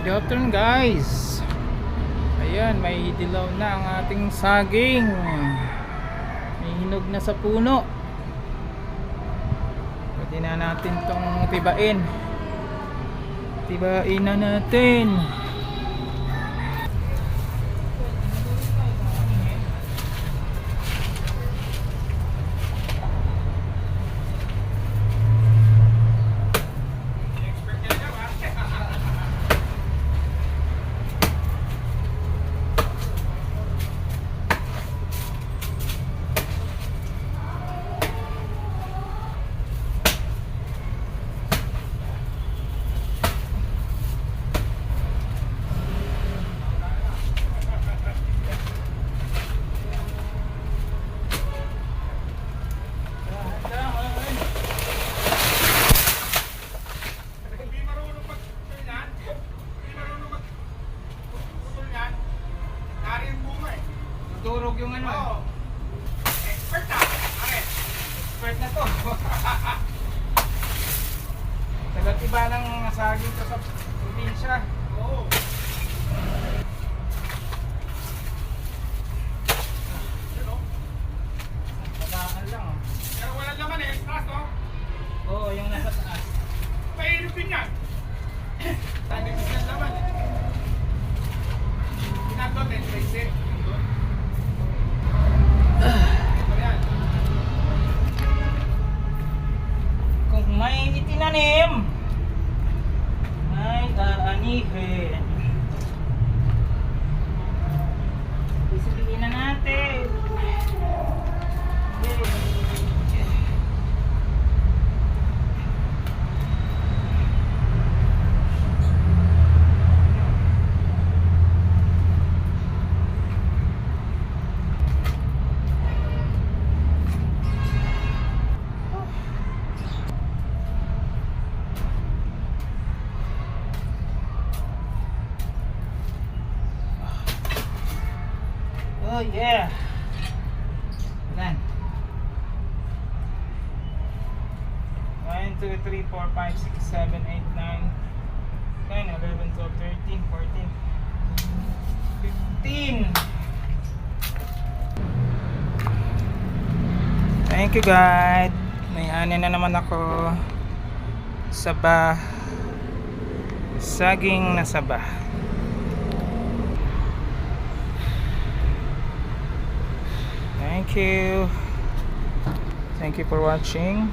Good afternoon guys. Ayan, may dilaw na ang ating saging. May hinog na sa puno. Pwede na natin tong tibain. Tibain na natin. Durog yung ano. Oh. Expert na. Okay. Expert na to. Taga-tiba ng saging ko sa probinsya. Oo. Tagaan lang. Pero walang laman eh. Taas no? Oo, yung nasa taas. Pairip din yan. Tayo ng laman eh. Ginagawa din. Trace it. Kung may itinanim, may aanihin. Isipin na natin. Oh yeah. Ilan? 1, 2, 3, 4, 5, 6, 7, 8, 9, 10, 11, 12, 13, 14, 15. Thank you God. May ani na naman ako. Saba. Saging na saba. Thank you for watching.